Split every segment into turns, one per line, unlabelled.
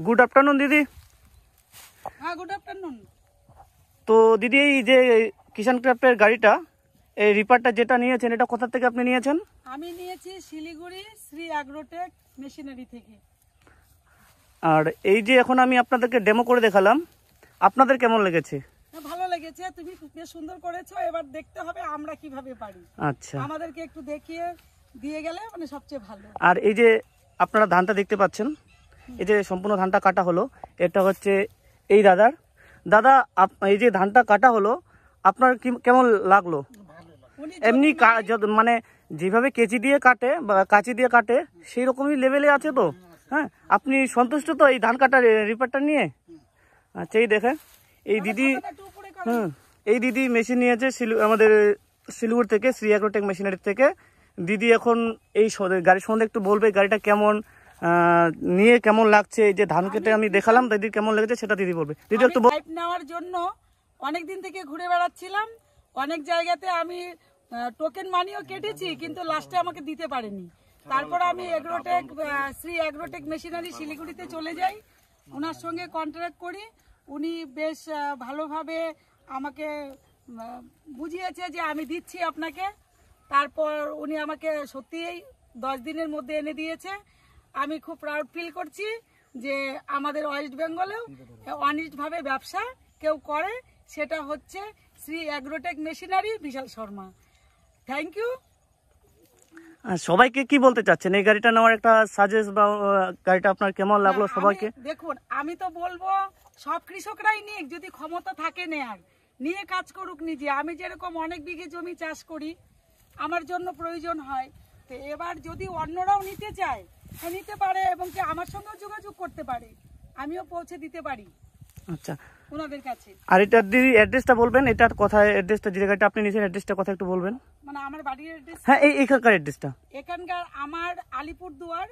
Good afternoon দিদি।
হ্যাঁ, good afternoon.
তো দিদি, এই যে কিষান ক্রাফটের গাড়িটা, এই রিপারটা যেটা নিয়েছেন, এটা কোথা থেকে আপনি নিয়েছেন?
আমি নিয়েছি শিলিগুড়ি শ্রী অ্যাগ্রোটেক মেশিনারি থেকে।
আর এই যে এখন আমি আপনাদেরকে ডেমো করে দেখালাম, আপনাদের কেমন লেগেছে?
ভালো লেগেছে, তুমি বেশ সুন্দর করেছো। এবার দেখতে হবে আমরা কিভাবে পারি।
আচ্ছা,
আমাদেরকে একটু দেখিয়ে দিয়ে গেলে মানে সবচেয়ে ভালো।
আর এই যে আপনারা ধানটা দেখতে পাচ্ছেন, এই যে সম্পূর্ণ ধানটা কাটা হলো, এটা হচ্ছে এই দাদার। দাদা, এই যে ধানটা কাটা হলো, আপনার কেমন লাগলো? এমনি মানে যেভাবে কেচি দিয়ে কাটে বা কাঁচি দিয়ে কাটে সেই রকমই লেভেলে আছে তো? হ্যাঁ, আপনি সন্তুষ্ট তো এই ধান কাটার রিপারটা নিয়ে? আচ্ছা, এই দেখেন এই দিদি, এই দিদি মেশিন নিয়েছে আমাদের শিলিগুড়ি থেকে, শ্রী অ্যাগ্রোটেক মেশিনারি থেকে। দিদি এখন এই গাড়ির সম্বন্ধে একটু বলবে, গাড়িটা কেমন নিয়ে কেমন লাগছে। এই যে ধান কেটে আমি দেখালাম, দিদি কেমন লেগেছে সেটা দিদি বলবে। দিদি একটু
পাইপ নেওয়ার জন্য অনেক দিন থেকে ঘুরে বেড়াচ্ছিলাম, অনেক জায়গাতে আমি টোকেন মানিও কেটেছি, কিন্তু লাস্টে আমাকে দিতে পারেনি। তারপর আমি অ্যাগ্রোটেক শ্রী অ্যাগ্রোটেক মেশিনারি শিলিগুড়িতে চলে যাই, ওনার সঙ্গে কন্ট্রাক্ট করি। উনি বেশ ভালোভাবে আমাকে বুঝিয়েছে যে আমি দিচ্ছি আপনাকে। তারপর উনি আমাকে সত্যিই 10 দিনের মধ্যে এনে দিয়েছে। আমি খুব প্রাউড ফিল করছি যে আমাদের ওয়েস্ট বেঙ্গলেও অনিষ্টভাবে ব্যবসা কেউ করে, সেটা হচ্ছে Shri agrotech machinery Vishal Sharma. Thank you.
সবাইকে কি বলতে চাচ্ছেন এই গাড়িটা নেওয়ার একটা সাজেস্ট, বা গাড়িটা আপনার কেমন লাগলো সবাইকে?
দেখুন, আমি তো বলবো সব কৃষকরাই নিক, যদি ক্ষমতা থাকে নেয়ার, নিয়ে কাজ করুক নিজে। আমি যেরকম অনেক বিঘে জমি চাষ করি, আমার জন্য প্রয়োজন হয়, তো এবার যদি অন্যরাও নিতে চায় নিতে পারে, এবং কি আমার সঙ্গেও যোগাযোগ করতে পারে, আমিও পৌঁছে দিতে পারি।
আচ্ছা,
ওনাদের কাছে।
আর এটার দিদি অ্যাড্রেসটা বলবেন, এটার কোথায় অ্যাড্রেসটা, যে গাড়িটা আপনি নিয়েছেন অ্যাড্রেসটা কথা একটু বলবেন?
মানে আমার বাড়ির অ্যাড্রেস?
হ্যাঁ, এইখানকার অ্যাড্রেসটা।
এখানকার আমার আলিপুরদুয়ার,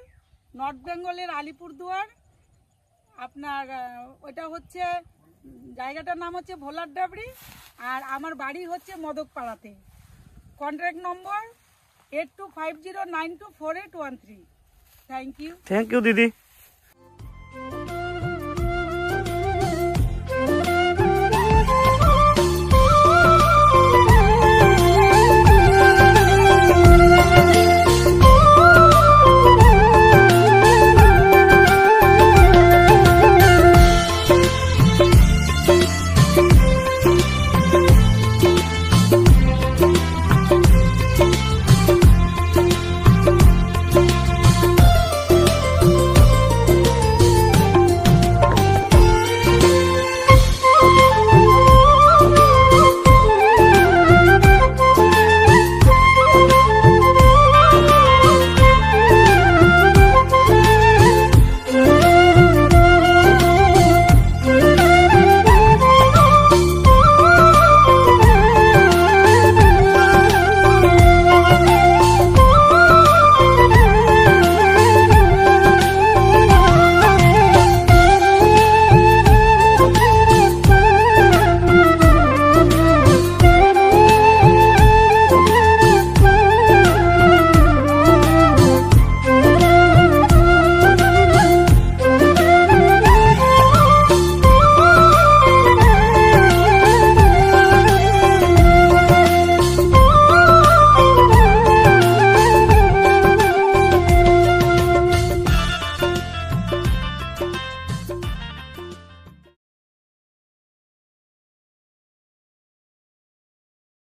নর্থ বেঙ্গলের আলিপুরদুয়ার। আপনার ওইটা হচ্ছে জায়গাটার নাম হচ্ছে ভোলার ডাবরি, আর আমার বাড়ি হচ্ছে মদকপাড়াতে। Contract number 8250924813। Thank you.
Thank you দিদি।